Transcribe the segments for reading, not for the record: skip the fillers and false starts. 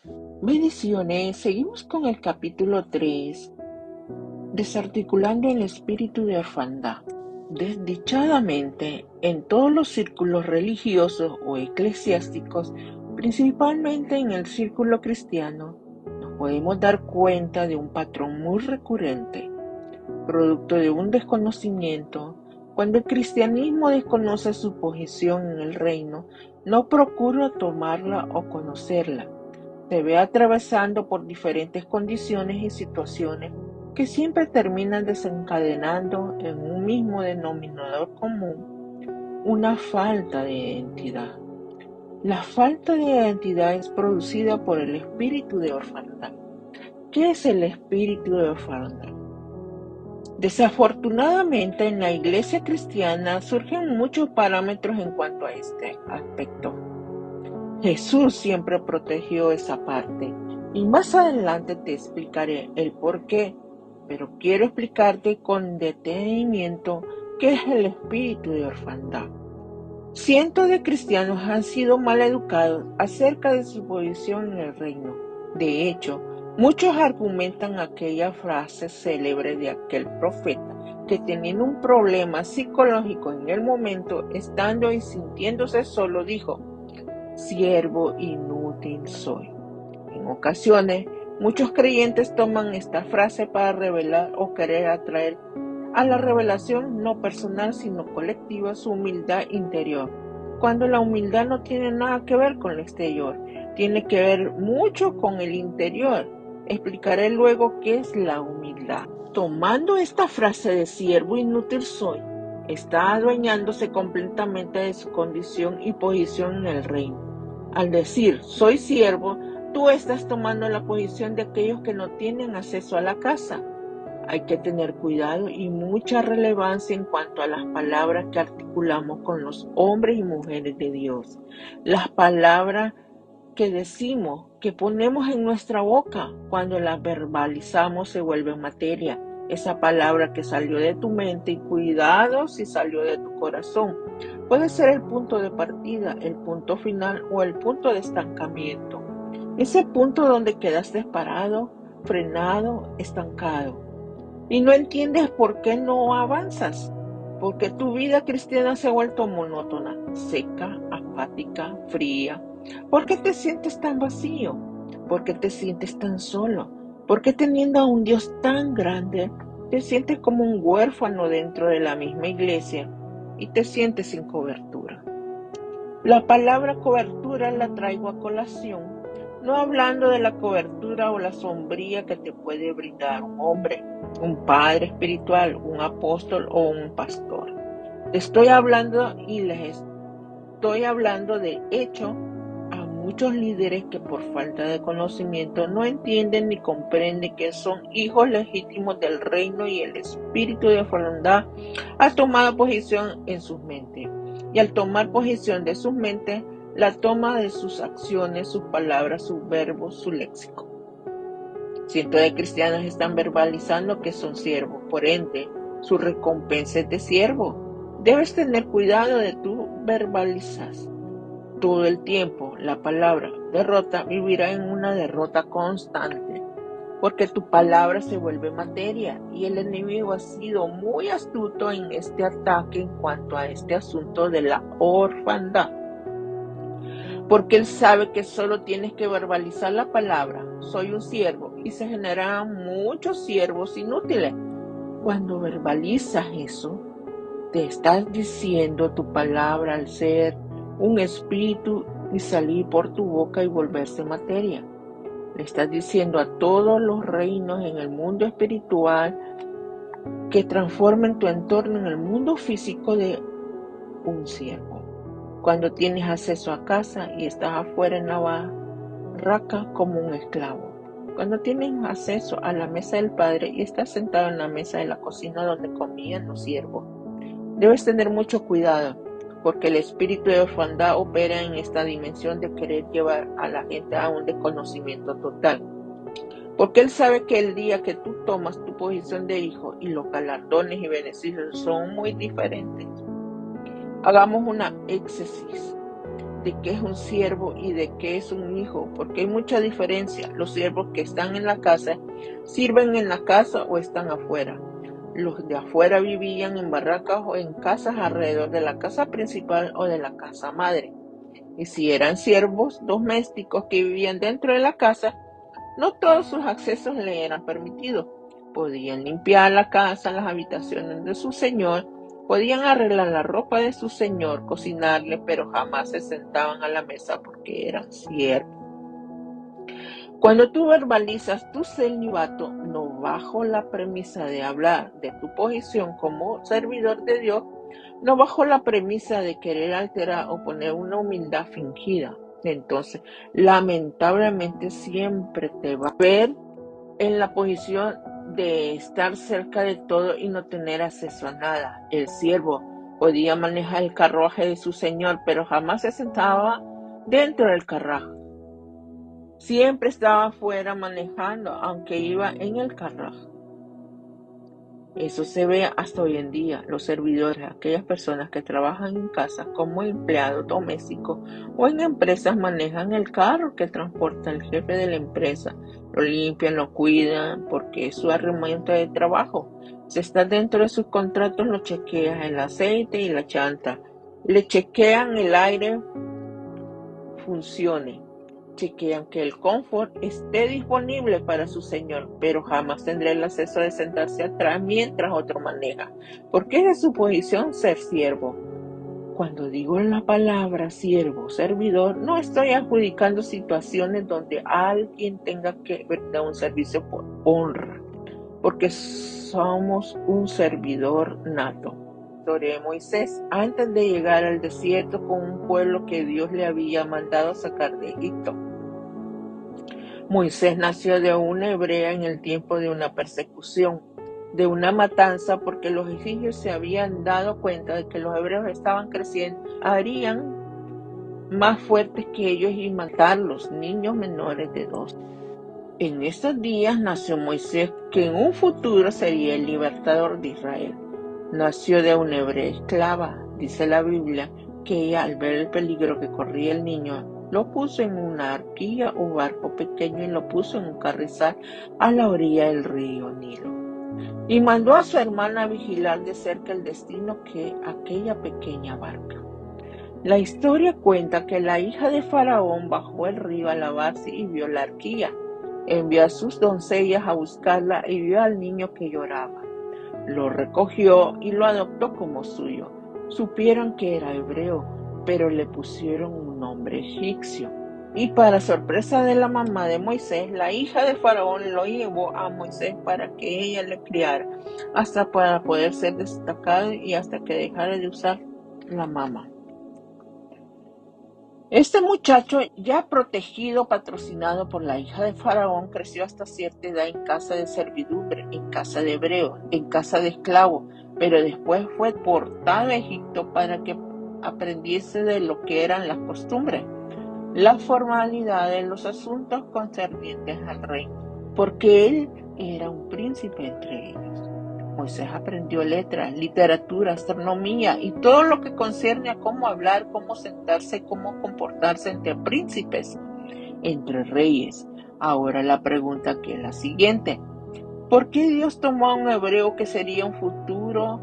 Bendiciones, seguimos con el capítulo 3, desarticulando el espíritu de orfandad. Desdichadamente, en todos los círculos religiosos o eclesiásticos, principalmente en el círculo cristiano, nos podemos dar cuenta de un patrón muy recurrente, producto de un desconocimiento. Cuando el cristianismo desconoce su posición en el reino, no procura tomarla o conocerla. Se ve atravesando por diferentes condiciones y situaciones que siempre terminan desencadenando en un mismo denominador común, una falta de identidad. La falta de identidad es producida por el espíritu de orfandad. ¿Qué es el espíritu de orfandad? Desafortunadamente, en la iglesia cristiana surgen muchos parámetros en cuanto a este aspecto. Jesús siempre protegió esa parte y más adelante te explicaré el por qué, pero quiero explicarte con detenimiento qué es el espíritu de orfandad. Cientos de cristianos han sido mal educados acerca de su posición en el reino. De hecho, muchos argumentan aquella frase célebre de aquel profeta que teniendo un problema psicológico en el momento, estando y sintiéndose solo, dijo: siervo inútil soy. En ocasiones, muchos creyentes toman esta frase para revelar o querer atraer a la revelación no personal sino colectiva su humildad interior, cuando la humildad no tiene nada que ver con lo exterior, tiene que ver mucho con el interior. Explicaré luego qué es la humildad. Tomando esta frase de siervo inútil soy, está adueñándose completamente de su condición y posición en el reino. Al decir soy siervo, tú estás tomando la posición de aquellos que no tienen acceso a la casa. Hay que tener cuidado y mucha relevancia en cuanto a las palabras que articulamos con los hombres y mujeres de Dios. Las palabras que decimos, que ponemos en nuestra boca, cuando las verbalizamos se vuelven materia. Esa palabra que salió de tu mente, y cuidado si salió de tu corazón, puede ser el punto de partida, el punto final o el punto de estancamiento. Ese punto donde quedaste parado, frenado, estancado. Y no entiendes por qué no avanzas, porque tu vida cristiana se ha vuelto monótona, seca, apática, fría. ¿Por qué te sientes tan vacío? ¿Por qué te sientes tan solo? ¿Por qué teniendo a un Dios tan grande, te sientes como un huérfano dentro de la misma iglesia y te sientes sin cobertura? La palabra cobertura la traigo a colación, no hablando de la cobertura o la sombría que te puede brindar un hombre, un padre espiritual, un apóstol o un pastor. Te estoy hablando y les estoy hablando de hecho a muchos líderes que por falta de conocimiento no entienden ni comprenden que son hijos legítimos del reino y el espíritu de orfandad ha tomado posición en sus mentes. Y al tomar posición de sus mentes, la toma de sus acciones, sus palabras, sus verbos, su léxico. Cientos de cristianos están verbalizando que son siervos, por ende, su recompensa es de siervo. Debes tener cuidado de tu verbalizas. Todo el tiempo la palabra derrota vivirá en una derrota constante, porque tu palabra se vuelve materia y el enemigo ha sido muy astuto en este ataque en cuanto a este asunto de la orfandad. Porque él sabe que solo tienes que verbalizar la palabra, soy un siervo, y se generan muchos siervos inútiles. Cuando verbalizas eso, te estás diciendo tu palabra al ser un espíritu y salir por tu boca y volverse materia. Le estás diciendo a todos los reinos en el mundo espiritual que transformen tu entorno en el mundo físico de un siervo. Cuando tienes acceso a casa y estás afuera en la barraca como un esclavo. Cuando tienes acceso a la mesa del Padre y estás sentado en la mesa de la cocina donde comían los siervos. Debes tener mucho cuidado, porque el espíritu de orfandad opera en esta dimensión de querer llevar a la gente a un desconocimiento total. Porque él sabe que el día que tú tomas tu posición de hijo y los galardones y beneficios son muy diferentes. Hagamos una éxesis. de qué es un siervo y de qué es un hijo, porque hay mucha diferencia. Los siervos que están en la casa sirven en la casa o están afuera. Los de afuera vivían en barracas o en casas alrededor de la casa principal o de la casa madre. Y si eran siervos domésticos que vivían dentro de la casa, no todos sus accesos le eran permitidos. Podían limpiar la casa, las habitaciones de su señor, podían arreglar la ropa de su señor, cocinarle, pero jamás se sentaban a la mesa porque eran siervos. Cuando tú verbalizas tu celibato, no bajo la premisa de hablar de tu posición como servidor de Dios, no bajo la premisa de querer alterar o poner una humildad fingida, entonces lamentablemente siempre te va a ver en la posición de estar cerca de todo y no tener acceso a nada. El siervo podía manejar el carruaje de su señor, pero jamás se sentaba dentro del carruaje. Siempre estaba afuera manejando, aunque iba en el carruaje. Eso se ve hasta hoy en día. Los servidores, aquellas personas que trabajan en casa como empleados domésticos o en empresas, manejan el carro que transporta el jefe de la empresa. Lo limpian, lo cuidan, porque es su herramienta de trabajo. Si está dentro de sus contratos, lo chequean el aceite y la llanta. Le chequean el aire funcione. Chequean que el confort esté disponible para su señor, pero jamás tendrá el acceso de sentarse atrás mientras otro maneja, porque es de su posición ser siervo. Cuando digo la palabra siervo, servidor, no estoy adjudicando situaciones donde alguien tenga que dar un servicio por honra, porque somos un servidor nato. De Moisés, antes de llegar al desierto con un pueblo que Dios le había mandado sacar de Egipto. Moisés nació de una hebrea en el tiempo de una persecución, de una matanza, porque los egipcios se habían dado cuenta de que los hebreos estaban creciendo, harían más fuertes que ellos y matar los niños menores de 2. En estos días nació Moisés, que en un futuro sería el libertador de Israel. Nació de una hebrea esclava. Dice la Biblia que ella, al ver el peligro que corría el niño, lo puso en una arquilla o barco pequeño y lo puso en un carrizal a la orilla del río Nilo. Y mandó a su hermana a vigilar de cerca el destino que aquella pequeña barca. La historia cuenta que la hija de Faraón bajó el río a lavarse y vio la arquilla. Envió a sus doncellas a buscarla y vio al niño que lloraba. Lo recogió y lo adoptó como suyo. Supieron que era hebreo, pero le pusieron un nombre egipcio. Y para sorpresa de la mamá de Moisés, la hija de Faraón lo llevó a Moisés para que ella le criara, hasta para poder ser destacado y hasta que dejara de usar la mamá. Este muchacho, ya protegido, patrocinado por la hija de Faraón, creció hasta cierta edad en casa de servidumbre, en casa de hebreos, en casa de esclavos, pero después fue portado a Egipto para que aprendiese de lo que eran las costumbres, las formalidades, los asuntos concernientes al reino, porque él era un príncipe entre ellos. Moisés aprendió letras, literatura, astronomía y todo lo que concierne a cómo hablar, cómo sentarse, cómo comportarse entre príncipes, entre reyes. Ahora la pregunta que es la siguiente: ¿por qué Dios tomó a un hebreo que sería un futuro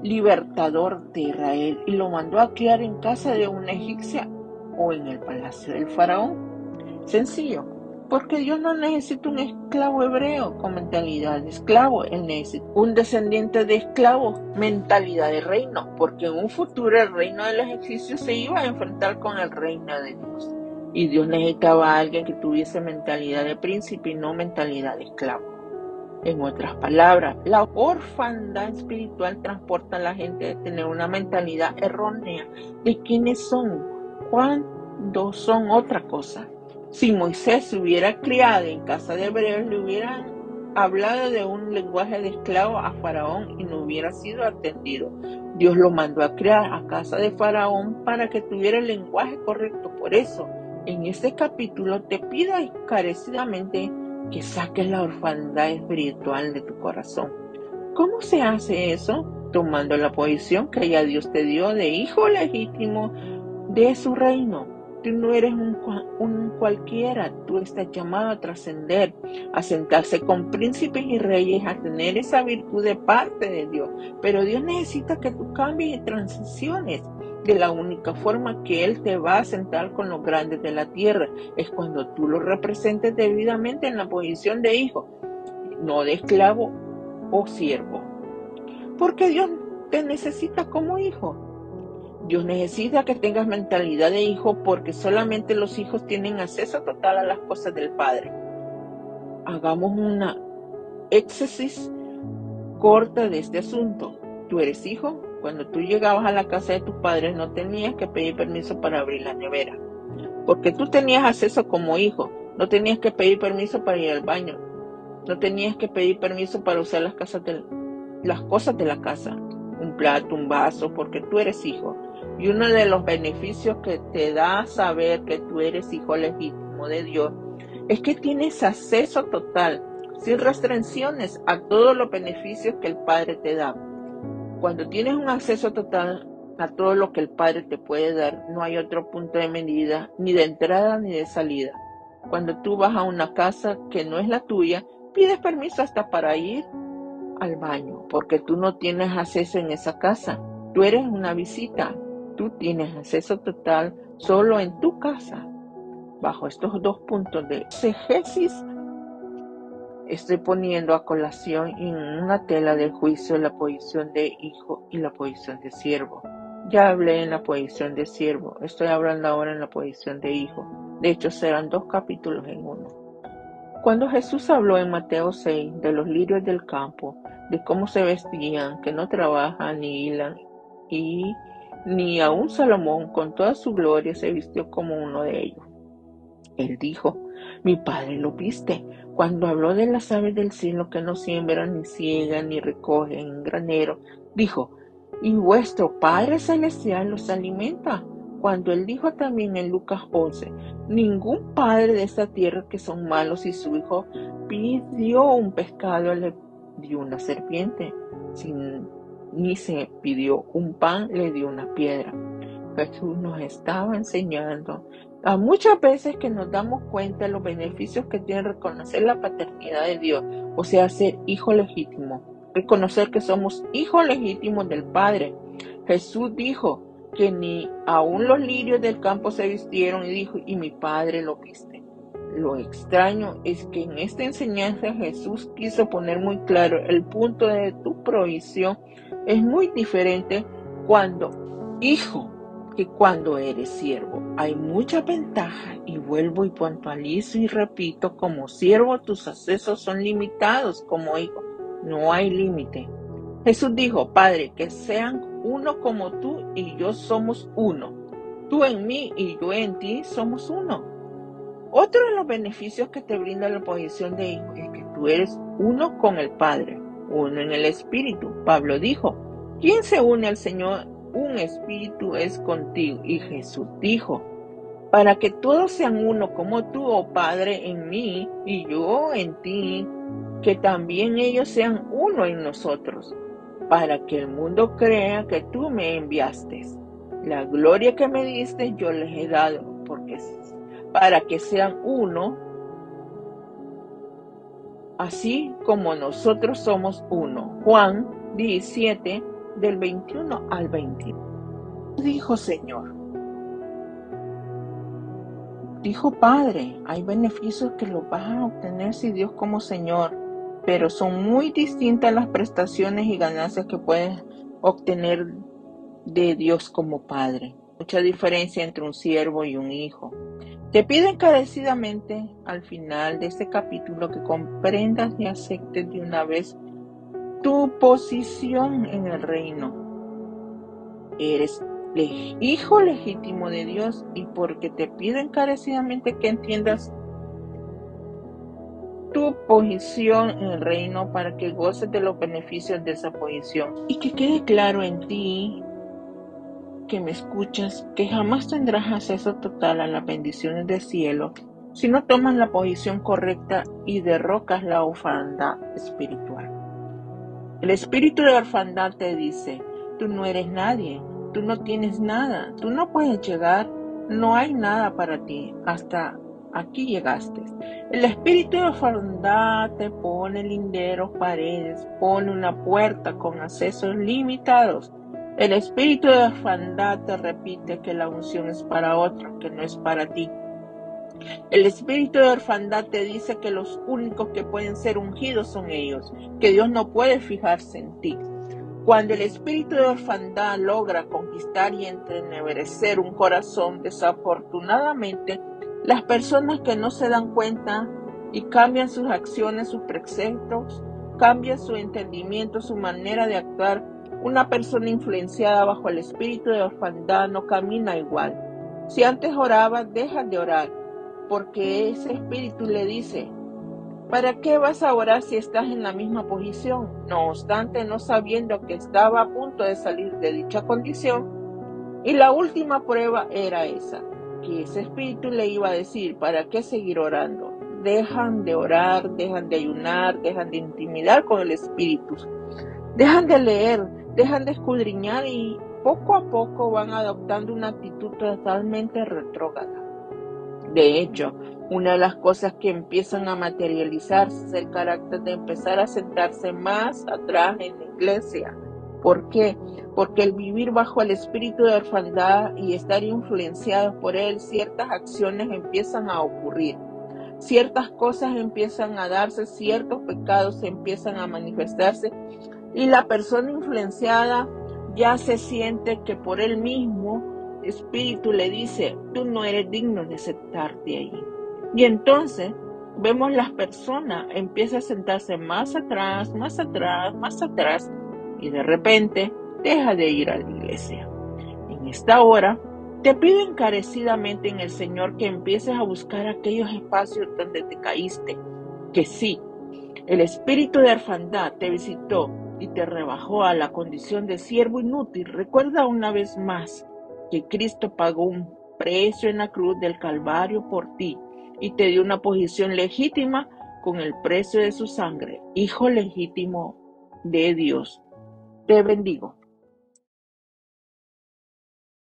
libertador de Israel y lo mandó a criar en casa de una egipcia o en el palacio del faraón? Sencillo. Porque Dios no necesita un esclavo hebreo con mentalidad de esclavo. Él necesita un descendiente de esclavo, mentalidad de reino. Porque en un futuro el reino de los egipcios se iba a enfrentar con el reino de Dios. Y Dios necesitaba a alguien que tuviese mentalidad de príncipe y no mentalidad de esclavo. En otras palabras, la orfandad espiritual transporta a la gente de tener una mentalidad errónea de quiénes son, cuando son otra cosa. Si Moisés se hubiera criado en casa de hebreos, le hubieran hablado de un lenguaje de esclavo a Faraón y no hubiera sido atendido. Dios lo mandó a criar a casa de Faraón para que tuviera el lenguaje correcto. Por eso, en este capítulo te pido encarecidamente que saques la orfandad espiritual de tu corazón. ¿Cómo se hace eso? Tomando la posición que ya Dios te dio de hijo legítimo de su reino. Tú no eres un cualquiera, tú estás llamado a trascender, a sentarse con príncipes y reyes, a tener esa virtud de parte de Dios. Pero Dios necesita que tú cambies y transiciones. De la única forma que Él te va a sentar con los grandes de la tierra es cuando tú lo representes debidamente en la posición de hijo, no de esclavo o siervo. Porque Dios te necesita como hijo. Dios necesita que tengas mentalidad de hijo porque solamente los hijos tienen acceso total a las cosas del Padre. Hagamos una éxesis corta de este asunto. Tú eres hijo. Cuando tú llegabas a la casa de tus padres no tenías que pedir permiso para abrir la nevera, porque tú tenías acceso como hijo. No tenías que pedir permiso para ir al baño. No tenías que pedir permiso para usar las cosas de la casa, un plato, un vaso, porque tú eres hijo. Y uno de los beneficios que te da saber que tú eres hijo legítimo de Dios es que tienes acceso total, sin restricciones, a todos los beneficios que el Padre te da. Cuando tienes un acceso total a todo lo que el Padre te puede dar, no hay otro punto de medida, ni de entrada ni de salida. Cuando tú vas a una casa que no es la tuya, pides permiso hasta para ir al baño, porque tú no tienes acceso en esa casa. Tú eres una visita. Tú tienes acceso total solo en tu casa. Bajo estos dos puntos de exégesis, estoy poniendo a colación en una tela del juicio la posición de hijo y la posición de siervo. Ya hablé en la posición de siervo, estoy hablando ahora en la posición de hijo. De hecho, serán 2 capítulos en uno. Cuando Jesús habló en Mateo 6 de los lirios del campo, de cómo se vestían, que no trabajan ni hilan, y ni aun Salomón con toda su gloria se vistió como uno de ellos. Él dijo: mi Padre lo viste. Cuando habló de las aves del cielo que no siembran, ni ciegan, ni recogen en granero, dijo: y vuestro Padre Celestial los alimenta. Cuando él dijo también en Lucas 11, ningún padre de esta tierra que son malos y su hijo pidió un pescado le dio una serpiente, ni se pidió un pan le dio una piedra. Jesús nos estaba enseñando a muchas veces que nos damos cuenta de los beneficios que tiene reconocer la paternidad de Dios, o sea, ser hijo legítimo, reconocer que somos hijos legítimos del Padre. Jesús dijo que ni aun los lirios del campo se vistieron, y dijo: y mi Padre lo viste. Lo extraño es que en esta enseñanza Jesús quiso poner muy claro el punto de tu provisión es muy diferente cuando hijo que cuando eres siervo. Hay mucha ventaja, y vuelvo y puntualizo y repito: como siervo tus accesos son limitados, como hijo no hay límite. Jesús dijo: Padre, que sean uno como tú y yo somos uno. Tú en mí y yo en ti somos uno. Otro de los beneficios que te brinda la posición de hijo es que tú eres uno con el Padre, uno en el Espíritu. Pablo dijo: ¿quién se une al Señor? Un espíritu es contigo. Y Jesús dijo: para que todos sean uno como tú, oh Padre, en mí y yo en ti, que también ellos sean uno en nosotros, para que el mundo crea que tú me enviaste. La gloria que me diste yo les he dado, para que sean uno, así como nosotros somos uno. Juan 17, del 21 al 21. Dijo Señor, dijo Padre, hay beneficios que los vas a obtener si Dios como Señor, pero son muy distintas las prestaciones y ganancias que puedes obtener de Dios como Padre. Mucha diferencia entre un siervo y un hijo. Te pido encarecidamente al final de este capítulo que comprendas y aceptes de una vez tu posición en el reino. Eres hijo legítimo de Dios, y porque te pido encarecidamente que entiendas tu posición en el reino para que goces de los beneficios de esa posición, y que quede claro en ti que me escuchas que jamás tendrás acceso total a las bendiciones del cielo si no tomas la posición correcta y derrocas la orfandad espiritual. El espíritu de orfandad te dice: tú no eres nadie, tú no tienes nada, tú no puedes llegar, no hay nada para ti, hasta aquí llegaste. El espíritu de orfandad te pone linderos, paredes, pone una puerta con accesos limitados. El espíritu de orfandad te repite que la unción es para otro, que no es para ti. El espíritu de orfandad te dice que los únicos que pueden ser ungidos son ellos, que Dios no puede fijarse en ti. Cuando el espíritu de orfandad logra conquistar y entenebrecer un corazón, desafortunadamente, las personas que no se dan cuenta y cambian sus acciones, sus preceptos, cambian su entendimiento, su manera de actuar, una persona influenciada bajo el espíritu de orfandad no camina igual. Si antes oraba, deja de orar, porque ese espíritu le dice: ¿para qué vas a orar si estás en la misma posición? No obstante, no sabiendo que estaba a punto de salir de dicha condición, y la última prueba era esa, que ese espíritu le iba a decir: ¿para qué seguir orando? Dejan de orar, dejan de ayunar, dejan de intimidar con el espíritu, dejan de leer, dejan de escudriñar y poco a poco van adoptando una actitud totalmente retrógrada. De hecho, una de las cosas que empiezan a materializarse es el carácter de empezar a sentarse más atrás en la iglesia. ¿Por qué? Porque el vivir bajo el espíritu de orfandad y estar influenciados por él, ciertas acciones empiezan a ocurrir, ciertas cosas empiezan a darse, ciertos pecados empiezan a manifestarse, y la persona influenciada ya se siente que por él mismo espíritu le dice: tú no eres digno de sentarte ahí. Y entonces vemos las personas empiezan a sentarse más atrás, más atrás, más atrás, y de repente deja de ir a la iglesia. En esta hora te pido encarecidamente en el Señor que empieces a buscar aquellos espacios donde te caíste, que sí, el espíritu de orfandad te visitó y te rebajó a la condición de siervo inútil. Recuerda una vez más que Cristo pagó un precio en la cruz del Calvario por ti y te dio una posición legítima con el precio de su sangre, hijo legítimo de Dios. Te bendigo.